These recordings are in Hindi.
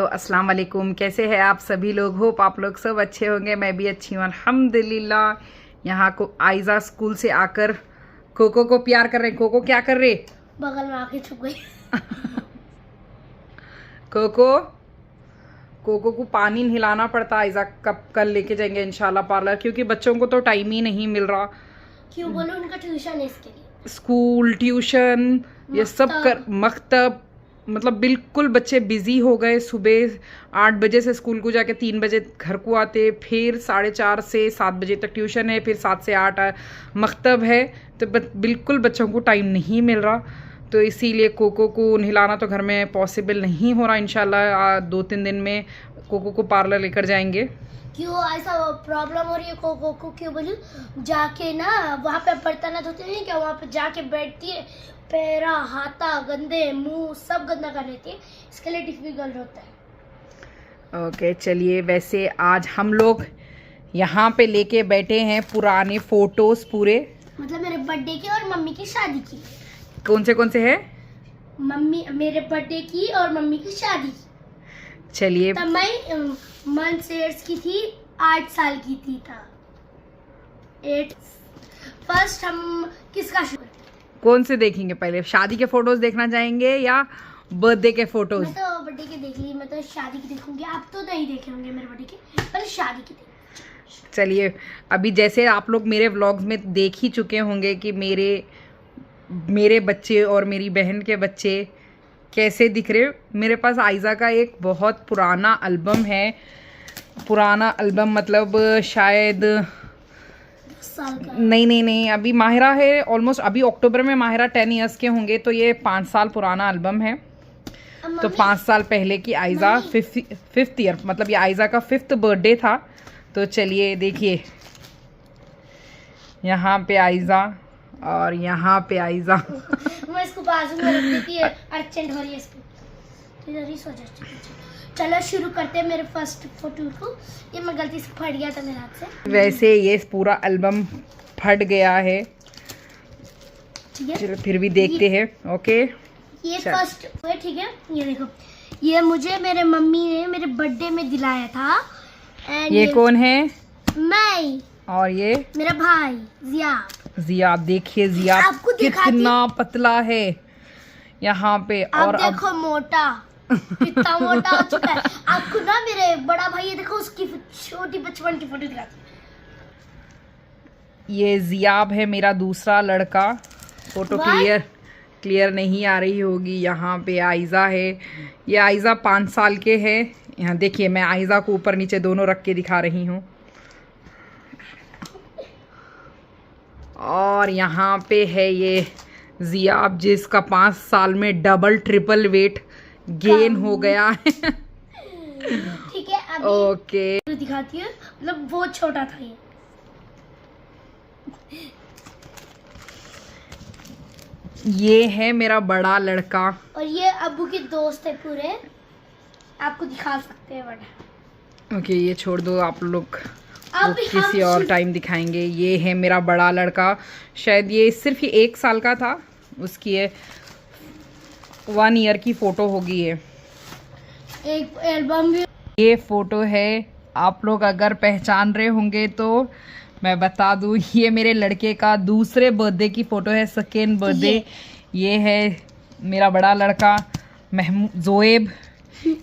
हेलो अस्सलाम वालेकुम। कैसे हैं आप सभी लोग? होप आप लोग सब अच्छे होंगे। मैं भी अच्छी हूँ अल्हम्दुलिल्लाह। यहाँ को आयजा स्कूल से आकर कोको को प्यार कर रहे। कोको क्या कर रहे? बगल में आके छुप गई। कोको कोको को पानी हिलाना पड़ता। आयजा कब कल लेके जाएंगे इंशाल्लाह पार्लर, क्योंकि बच्चों को तो टाइम ही नहीं मिल रहा। क्यों बोलो, उनका ट्यूशन है इसके लिए। स्कूल ट्यूशन ये सब कर मकतब, मतलब बिल्कुल बच्चे बिजी हो गए। सुबह 8 बजे से स्कूल को जाके 3 बजे घर को आते, फिर 4:30 से 7 बजे तक ट्यूशन है, फिर 7 से 8 मकतब है। तो बिल्कुल बच्चों को टाइम नहीं मिल रहा। तो इसीलिए कोको को नहलाना तो घर में पॉसिबल नहीं हो रहा। इंशाल्लाह 2-3 दिन में कोको को पार्लर लेकर जाएंगे। क्यों ऐसा प्रॉब्लम हो रही है कोको को? क्यों बोलूं, जाके ना वहाँ पे बर्तन धोते हैं क्या, वहाँ पे जाके बैठती है, पैरा हाथा गंदे, मुंह सब गंदा कर लेती है, इसके लिए डिफिकल्ट होता है। ओके चलिए, वैसे आज हम लोग यहाँ पे लेके बैठे हैं पुराने फोटोज पूरे, मतलब मेरे बर्थडे की और मम्मी की शादी की। कौन से है? मम्मी मेरे बर्थडे की और मम्मी की शादी की। चलिए, तब मैं मंथ ईयर्स की थी, 8 साल की थी था 8। फर्स्ट हम किसका शुरू? कौन से देखेंगे पहले? शादी के फोटोज देखना चाहेंगे या बर्थडे के फोटोज? मैं तो बर्थडे के देख ली, मैं तो शादी की देखूंगी। आप तो नहीं देखे होंगे मेरे बर्थडे के, पहले शादी की देख। चलिए, अभी जैसे आप लोग मेरे व्लॉग्स में देख ही चुके होंगे कि मेरे बच्चे और मेरी बहन के बच्चे कैसे दिख रहे। मेरे पास आयजा का एक बहुत पुराना एल्बम है। पुराना एल्बम मतलब शायद साल का। नहीं, अभी माहिरा है ऑलमोस्ट, अभी अक्टूबर में माहिरा 10 इयर्स के होंगे, तो ये 5 साल पुराना एल्बम है। तो 5 साल पहले की आयजा 5th ईयर, मतलब ये आयजा का 5th बर्थडे था। तो चलिए देखिए, यहाँ पे आयजा और यहाँ पे आयजा। मैं इसको बाजू में रख देती है, अर्जेंट हो रही है इसको, इधर ही सो जा। चलो शुरू करते हैं मेरे फर्स्ट फोटो को। ये मैं गलती से फट गया था मेरे हाथ से। वैसे ये पूरा एल्बम फट गया है, ठीक है, चलो फिर भी देखते हैं। ओके, ये फर्स्ट है, ठीक है। ये देखो, ये मुझे मेरे मम्मी ने मेरे बर्थडे में दिलाया था। एंड ये कौन है? मैं और ये मेरा भाई जियाब। देखिए जियाब कितना पतला है यहाँ पे, और अब देखो मोटा, कितना मोटा हो चुका है। आपको ना मेरे बड़ा भाई, ये देखो उसकी छोटी बचपन की फोटो दिखाती हूँ। ये जियाब है मेरा दूसरा लड़का। फोटो क्लियर नहीं आ रही होगी। यहाँ पे आयजा है। ये आयजा 5 साल के है। यहाँ देखिए, मैं आयजा को ऊपर नीचे दोनों रख के दिखा रही हूँ। और यहाँ पे है ये जियाब, जिसका 5 साल में डबल ट्रिपल वेट गेन हो गया है। ठीक है, अभी ओके दिखाती हूँ, मतलब बहुत छोटा था ये। ये है मेरा बड़ा लड़का, और ये अब्बू के दोस्त है पूरे, आपको दिखा सकते हैं बड़ा। ओके ये छोड़ दो, आप लोग अब किसी और टाइम दिखाएंगे। ये है मेरा बड़ा लड़का, शायद ये सिर्फ 1 साल का था। उसकी ये 1 ईयर की फोटो होगी। ये एक एल्बम भी। ये फोटो है, आप लोग अगर पहचान रहे होंगे तो मैं बता दूं, ये मेरे लड़के का दूसरे बर्थडे की फोटो है, सेकेंड बर्थडे। ये है मेरा बड़ा लड़का जोएब।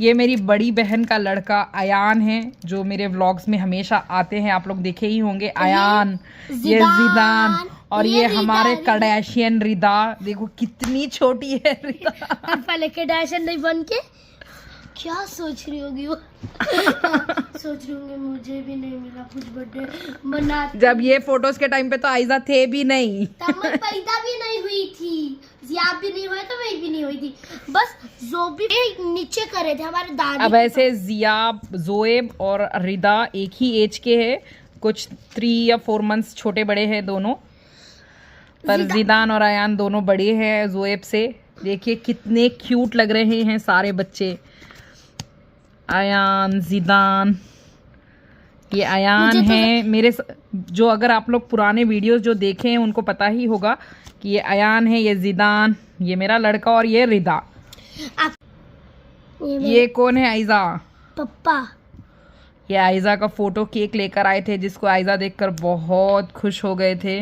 ये मेरी बड़ी बहन का लड़का अयान है, जो मेरे व्लॉग्स में हमेशा आते हैं, आप लोग देखे ही होंगे। अयान, ये जिदान, और ये हमारे कार्दाशियन रिदा। देखो कितनी छोटी है रिदा। और पहले कार्दाशियन नहीं बन के क्या सोच रही होगी वो? सोच रही होंगी मुझे भी नहीं मिला कुछ बर्थडे मना। जब ये फोटोज के टाइम पे तो आयजा थे भी नहीं, तब मैं पैदा भी नहीं हुई थी, जियाब भी नहीं हुआ था, मैं भी नहीं हुई थी। बस जो भी नीचे करे थे हमारे दादी। अब ऐसे जियाब, जोएब और रिदा एक ही एज के हैं, कुछ 3 या 4 मंथ्स छोटे बड़े हैं दोनों। पर जिदान और अयान दोनों बड़े हैं जोएब से। देखिए कितने क्यूट लग रहे हैं सारे बच्चे। अयान, जिदान, ये अयान है मेरे जो अगर आप लोग पुराने वीडियोस जो देखे हैं उनको पता ही होगा कि ये अयान है, ये जिदान, ये मेरा लड़का, और ये रिदा। ये कौन है? आयजा। पप्पा। ये आयजा का फोटो केक लेकर आए थे, जिसको आयजा देखकर बहुत खुश हो गए थे।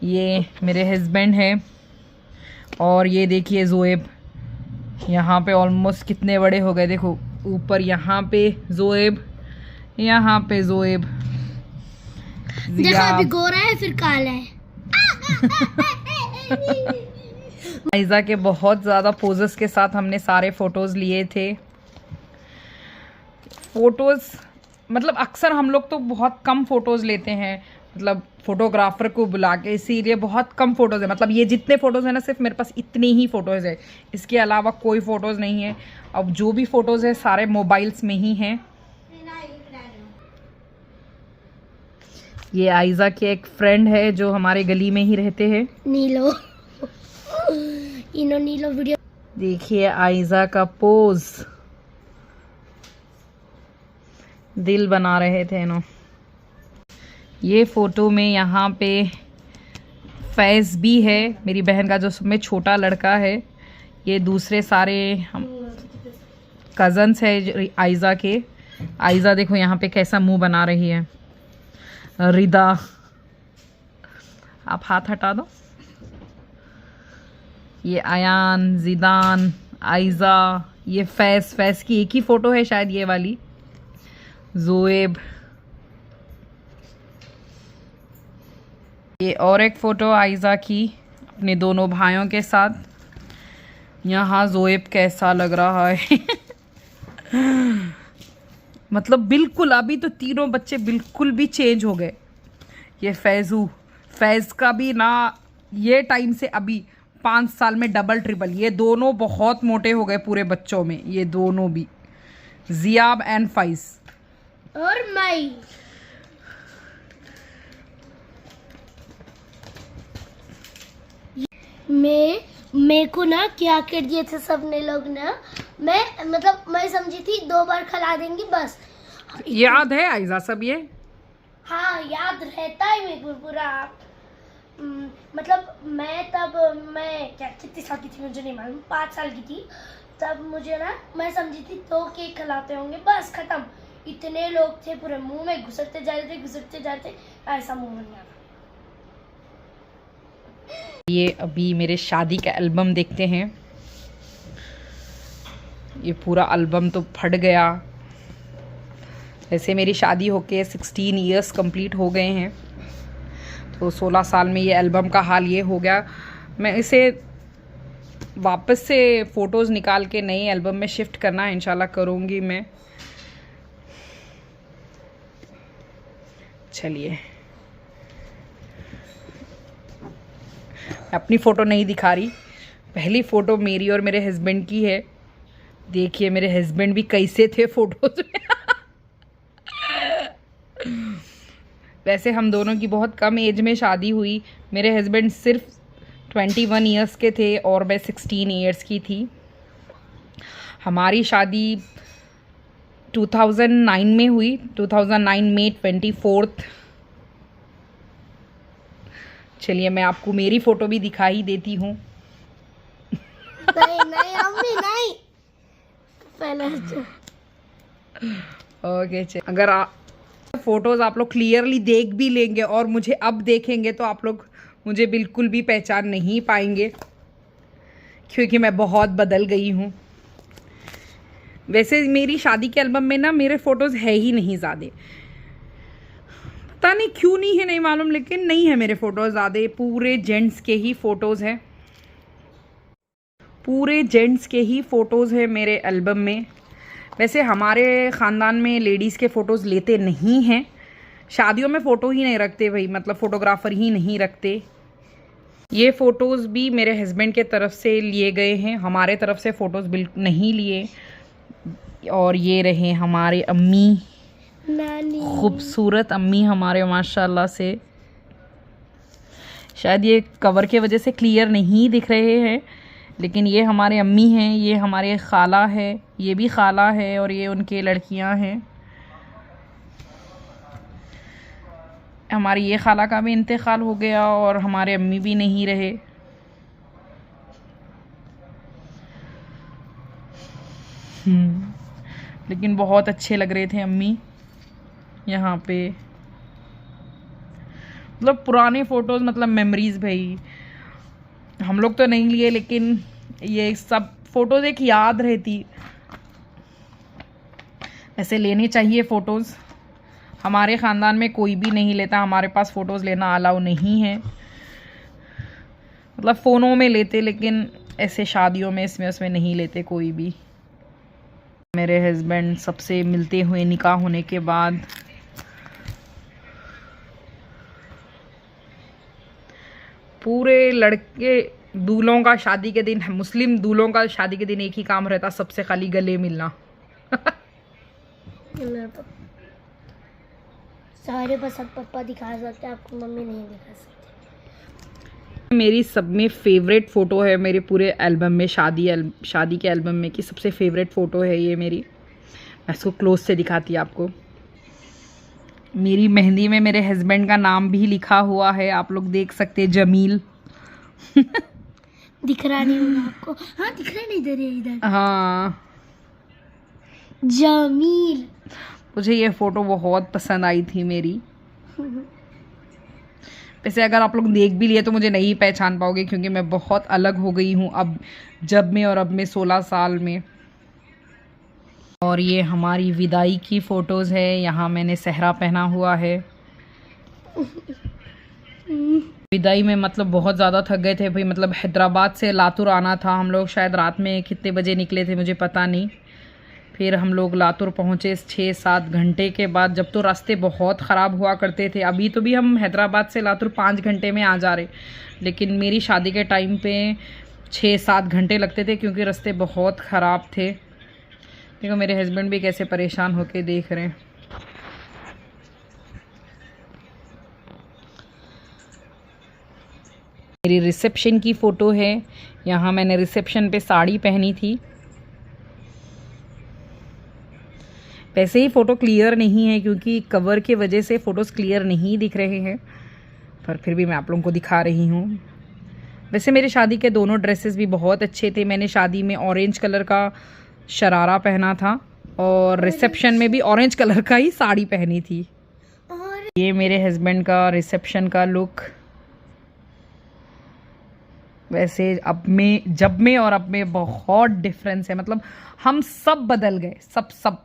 ये मेरे हस्बैंड हैं और ये देखिए जोएब, यहाँ पे ऑलमोस्ट कितने बड़े हो गए, देखो ऊपर यहाँ पे जोएब, यहाँ पे जोएब। देखो अभी गोरा है फिर काला है। आयजा के बहुत ज़्यादा पोजेस के साथ हमने सारे फ़ोटोज़ लिए थे। फ़ोटोज़ मतलब अक्सर हम लोग तो बहुत कम फ़ोटोज़ लेते हैं, मतलब फ़ोटोग्राफ़र को बुला के, इसीलिए बहुत कम फ़ोटोज़ है। मतलब ये जितने फ़ोटोज़ हैं ना, सिर्फ मेरे पास इतने ही फ़ोटोज़ है, इसके अलावा कोई फ़ोटोज़ नहीं है। अब जो भी फ़ोटोज़ है सारे मोबाइल्स में ही हैं। ये आयजा के एक फ्रेंड है जो हमारे गली में ही रहते हैं, नीलो। इनो नीलो वीडियो देखिए आयजा का पोज, दिल बना रहे थे ना। ये फ़ोटो में यहाँ पे फैज़ भी है, मेरी बहन का जो सब में छोटा लड़का है। ये दूसरे सारे हम कज़न्स है आयजा के। आयजा देखो यहाँ पे कैसा मुंह बना रही है। रिदा, आप हाथ हटा दो। ये आयान, जिदान, आयजा, ये फैज़ की एक ही फ़ोटो है शायद ये वाली। जोएब, ये और एक फ़ोटो आयजा की अपने दोनों भाइयों के साथ। यहाँ जोएब कैसा लग रहा है। मतलब बिल्कुल, अभी तो तीनों बच्चे बिल्कुल भी चेंज हो गए। ये फैज़ का भी ना ये टाइम से अभी 5 साल में डबल ट्रिपल, ये दोनों बहुत मोटे हो गए पूरे बच्चों में, ये दोनों भी, जियाब एंड फैज़। और मेरे को ना क्या कर दिए थे सबने लोग ना, मैं समझी थी 2 बार खिला देंगे बस। याद है आयजा सब ये? हाँ याद रहता है मेरे को पूरा। मतलब मैं क्या कितनी साल की थी मुझे नहीं मालूम, 5 साल की थी तब। मुझे ना मैं समझी थी 2 केक खिलाते होंगे बस, खत्म। इतने लोग थे पूरे मुंह में घुसरते जा रहे थे, ऐसा मुंह बन गया। ये अभी मेरे शादी का एल्बम देखते हैं। ये पूरा एल्बम तो फट गया। वैसे मेरी शादी होके 16 इयर्स कंप्लीट हो गए हैं, तो 16 साल में ये एल्बम का हाल ये हो गया। मैं इसे वापस से फ़ोटोज़ निकाल के नई एल्बम में शिफ्ट करना इंशाल्लाह करूँगी मैं। चलिए, अपनी फ़ोटो नहीं दिखा रही, पहली फ़ोटो मेरी और मेरे हस्बैंड की है। देखिए मेरे हस्बैंड भी कैसे थे फ़ोटोज़ में। वैसे हम दोनों की बहुत कम एज में शादी हुई। मेरे हस्बैंड सिर्फ 21 इयर्स के थे और मैं 16 इयर्स की थी। हमारी शादी 2009 में हुई, 2009 में 24th। चलिए मैं आपको मेरी फ़ोटो भी दिखा ही देती हूँ। नहीं अम्मी नहीं, पहले ओके अगर आप फ़ोटोज़ आप लोग क्लियरली देख भी लेंगे और मुझे अब देखेंगे तो आप लोग मुझे बिल्कुल भी पहचान नहीं पाएंगे, क्योंकि मैं बहुत बदल गई हूँ। वैसे मेरी शादी के एल्बम में ना मेरे फ़ोटोज़ है ही नहीं ज़्यादा, पता नहीं क्यों नहीं है, नहीं मालूम, लेकिन नहीं है मेरे फ़ोटोज़ ज़्यादा। पूरे जेंट्स के ही फ़ोटोज़ हैं, पूरे जेंट्स के ही फ़ोटोज़ हैं मेरे एल्बम में। वैसे हमारे ख़ानदान में लेडीज़ के फ़ोटोज़ लेते नहीं हैं, शादियों में फ़ोटो ही नहीं रखते भाई, मतलब फ़ोटोग्राफ़र ही नहीं रखते। ये फ़ोटोज़ भी मेरे हस्बैंड के तरफ से लिए गए हैं, हमारे तरफ से फ़ोटोज़ बिल्कुल नहीं लिए। और ये रहे हमारे अम्मी, नानी, खूबसूरत अम्मी हमारे माशाल्लाह से। शायद ये कवर के वजह से क्लियर नहीं दिख रहे हैं, लेकिन ये हमारे अम्मी हैं, ये हमारे खाला है, ये भी खाला है और ये उनके लड़कियां हैं। हमारी ये खाला का भी इंतकाल हो गया और हमारे अम्मी भी नहीं रहे। लेकिन बहुत अच्छे लग रहे थे अम्मी यहाँ पे। मतलब पुराने फ़ोटोज़, मतलब मेमोरीज़ भाई, हम लोग तो नहीं लिए लेकिन ये सब फ़ोटोज़ एक याद रहती। ऐसे लेने चाहिए फ़ोटोज़। हमारे ख़ानदान में कोई भी नहीं लेता, हमारे पास फ़ोटोज़ लेना अलाउ नहीं है। मतलब फ़ोनों में लेते, लेकिन ऐसे शादियों में इसमें उसमें नहीं लेते कोई भी। मेरे हस्बैंड सबसे मिलते हुए निकाह होने के बाद पूरे लड़के दूल्हों का शादी के दिन, मुस्लिम दूल्हों का शादी के दिन एक ही काम रहता, सबसे खाली गले मिलना। सारे पसंद पापा दिखा सकते हैं, आपको मम्मी नहीं दिखा सकती। मेरी सब में फेवरेट फ़ोटो है मेरे पूरे एल्बम में, शादी के एल्बम में की सबसे फेवरेट फ़ोटो है ये मेरी। मैं इसको क्लोज से दिखाती हूँ आपको। मेरी मेहंदी में मेरे हस्बैंड का नाम भी लिखा हुआ है, आप लोग देख सकते हैं, जमील। दिख रहा नहीं होगा आपको? हाँ दिख रहा नहीं, इधर इधर। हाँ, जमील। मुझे ये फ़ोटो बहुत पसंद आई थी मेरी। वैसे अगर आप लोग देख भी लिए तो मुझे नहीं पहचान पाओगे, क्योंकि मैं बहुत अलग हो गई हूँ अब, जब में और अब में 16 साल में। और ये हमारी विदाई की फ़ोटोज़ है, यहाँ मैंने सहरा पहना हुआ है। विदाई में मतलब बहुत ज़्यादा थक गए थे भाई, मतलब हैदराबाद से लातूर आना था हम लोग, शायद रात में कितने बजे निकले थे मुझे पता नहीं। फिर हम लोग लातूर पहुँचे 6-7 घंटे के बाद, जब तो रास्ते बहुत ख़राब हुआ करते थे। अभी तो भी हम हैदराबाद से लातूर 5 घंटे में आ जा रहे, लेकिन मेरी शादी के टाइम पे 6-7 घंटे लगते थे, क्योंकि रास्ते बहुत ख़राब थे। देखो मेरे हस्बैंड भी कैसे परेशान होके देख रहे हैं। मेरी रिसेप्शन की फ़ोटो है, यहाँ मैंने रिसेप्शन पे साड़ी पहनी थी। वैसे ही फ़ोटो क्लियर नहीं है, क्योंकि कवर के वजह से फ़ोटोज़ क्लियर नहीं दिख रहे हैं, पर फिर भी मैं आप लोगों को दिखा रही हूँ। वैसे मेरी शादी के दोनों ड्रेसेस भी बहुत अच्छे थे। मैंने शादी में ऑरेंज कलर का शरारा पहना था, और रिसेप्शन में भी ऑरेंज कलर का ही साड़ी पहनी थी। ये मेरे हस्बैंड का रिसेप्शन का लुक। वैसे जब में और अब में बहुत डिफरेंस है, मतलब हम सब बदल गए, सब।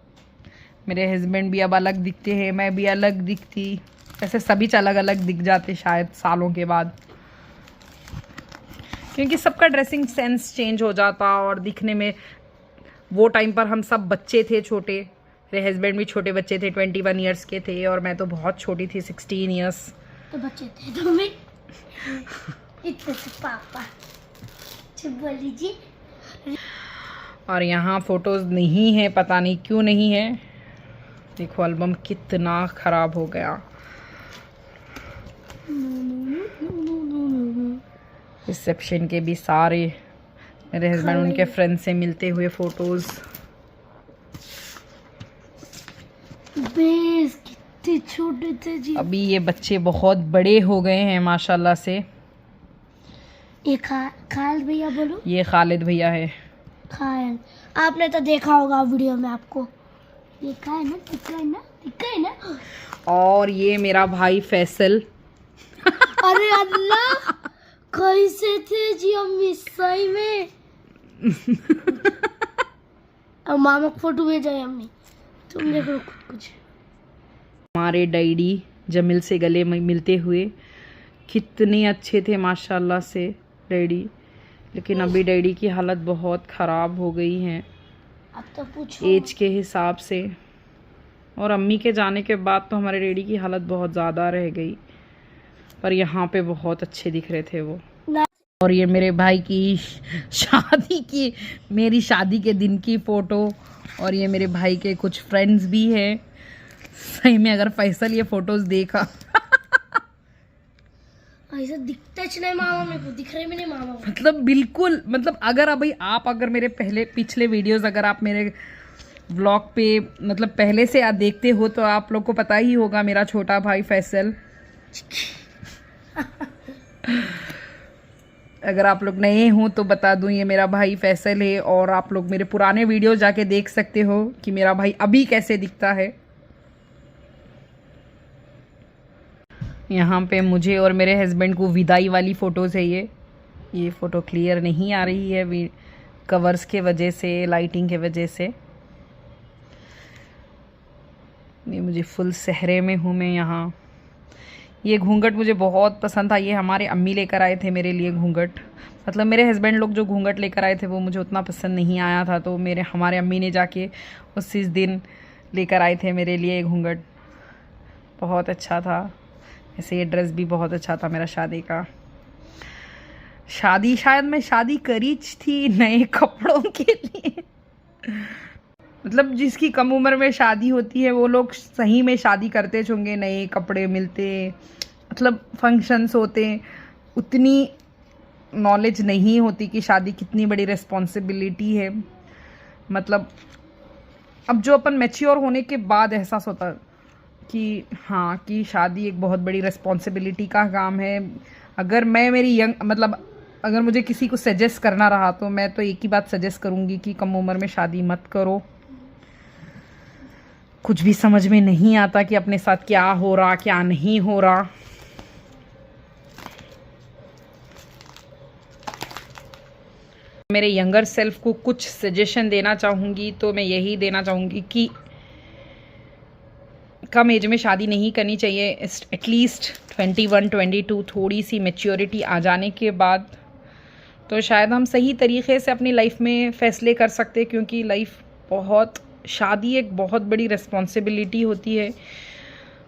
मेरे हस्बैंड भी अब अलग दिखते हैं, मैं भी अलग दिखती। वैसे सभी अलग अलग दिख जाते शायद सालों के बाद, क्योंकि सबका ड्रेसिंग सेंस चेंज हो जाता। और दिखने में वो टाइम पर हम सब बच्चे थे छोटे, मेरे हस्बैंड भी छोटे बच्चे थे, 21 ईयर्स के थे, और मैं तो बहुत छोटी थी, 16 ईयर्स। तो बच्चे थे तो मैं इतने से पापा चुप बोल लीजिए। और यहाँ फ़ोटोज़ नहीं है, पता नहीं क्यों नहीं है। देखो एल्बम कितना ख़राब हो गया। रिसेप्शन के भी सारे मेरे हस्बैंड उनके फ्रेंड से मिलते हुए फ़ोटोज़। कितने छोटे थे जी। अभी ये बच्चे बहुत बड़े हो गए हैं माशाल्लाह से। ये खालिद भैया बोलो। ये खालिद भैया है। खालिद, आपने तो देखा होगा वीडियो में, आपको देखा है ना, दिखा है ना। और ये मेरा भाई फैसल। अरे अल्लाह, कैसे थे जी अम्मी सही में। अब मामा को फोटो भेजा है अम्मी, तुम देखो कुछ। हमारे डैडी जमील से गले में मिलते हुए, कितने अच्छे थे माशाल्लाह से डैडी। लेकिन अभी डैडी की हालत बहुत ख़राब हो गई है अब तो पूछो एज के हिसाब से। और अम्मी के जाने के बाद तो हमारे डैडी की हालत बहुत ज़्यादा रह गई, पर यहाँ पे बहुत अच्छे दिख रहे थे वो। और ये मेरे भाई की मेरी शादी के दिन की फ़ोटो। और ये मेरे भाई के कुछ फ्रेंड्स भी हैं। सही में अगर फैसल ये फ़ोटोज़ देखा ऐसा दिखता नहीं मामा, मेरे को दिख रहे भी नहीं मामा। मतलब बिल्कुल, मतलब अगर मेरे पिछले वीडियोस अगर आप मेरे व्लॉग पे मतलब पहले से आप देखते हो तो आप लोग को पता ही होगा मेरा छोटा भाई फैसल। अगर आप लोग नए हो तो बता दूं, ये मेरा भाई फैसल है और आप लोग मेरे पुराने वीडियो जाके देख सकते हो कि मेरा भाई अभी कैसे दिखता है। यहाँ पे मुझे और मेरे हस्बैंड को विदाई वाली फ़ोटोज़ है। ये फ़ोटो क्लियर नहीं आ रही है कवर्स के वजह से, लाइटिंग के वजह से। ये मुझे फुल सहरे में हूँ मैं यहाँ। ये घूंघट मुझे बहुत पसंद था। ये हमारे अम्मी लेकर आए थे मेरे लिए घूंघट। मतलब मेरे हस्बैंड लोग जो घूंघट लेकर आए थे वो मुझे उतना पसंद नहीं आया था, तो हमारे अम्मी ने जाके उस दिन लेकर आए थे मेरे लिए घूंघट। बहुत अच्छा था। ऐसे ये ड्रेस भी बहुत अच्छा था मेरा शादी का। शायद मैं शादी करी थी नए कपड़ों के लिए। मतलब जिसकी कम उम्र में शादी होती है वो लोग सही में शादी करते होंगे, नए कपड़े मिलते, मतलब फंक्शंस होते, उतनी नॉलेज नहीं होती कि शादी कितनी बड़ी रिस्पॉन्सिबिलिटी है। मतलब अब जो अपन मैच्योर होने के बाद एहसास होता कि हाँ, कि शादी एक बहुत बड़ी रिस्पॉन्सिबिलिटी का काम है। अगर मैं अगर मुझे किसी को सजेस्ट करना रहा तो मैं तो एक ही बात सजेस्ट करूँगी कि कम उम्र में शादी मत करो। कुछ भी समझ में नहीं आता कि अपने साथ क्या हो रहा क्या नहीं हो रहा। मेरे यंगर सेल्फ को कुछ सजेशन देना चाहूँगी तो मैं यही देना चाहूँगी कि कम एज में शादी नहीं करनी चाहिए। एटलीस्ट 21, 22 थोड़ी सी मैच्योरिटी आ जाने के बाद तो शायद हम सही तरीके से अपनी लाइफ में फ़ैसले कर सकते, क्योंकि शादी एक बहुत बड़ी रिस्पॉन्सिबिलिटी होती है।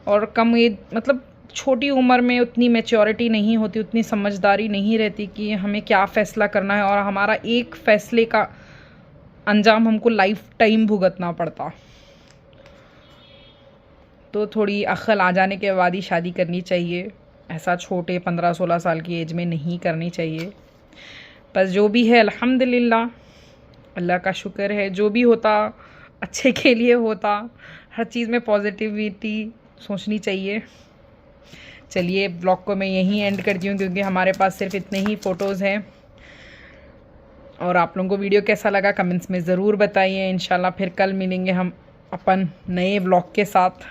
और कम एज मतलब छोटी उम्र में उतनी मैच्योरिटी नहीं होती, उतनी समझदारी नहीं रहती कि हमें क्या फ़ैसला करना है, और हमारा एक फ़ैसले का अंजाम हमको लाइफ टाइम भुगतना पड़ता। तो थोड़ी अक्ल आ जाने के बाद ही शादी करनी चाहिए। ऐसा छोटे 15-16 साल की एज में नहीं करनी चाहिए। बस जो भी है अल्हम्दुलिल्लाह, अल्लाह का शुक्र है, जो भी होता अच्छे के लिए होता। हर चीज़ में पॉजिटिविटी सोचनी चाहिए। चलिए ब्लॉग को मैं यहीं एंड करती हूँ, क्योंकि हमारे पास सिर्फ इतने ही फ़ोटोज़ हैं। और आप लोगों को वीडियो कैसा लगा कमेंट्स में ज़रूर बताइए। इंशाल्लाह फिर कल मिलेंगे हम अपन नए ब्लॉग के साथ।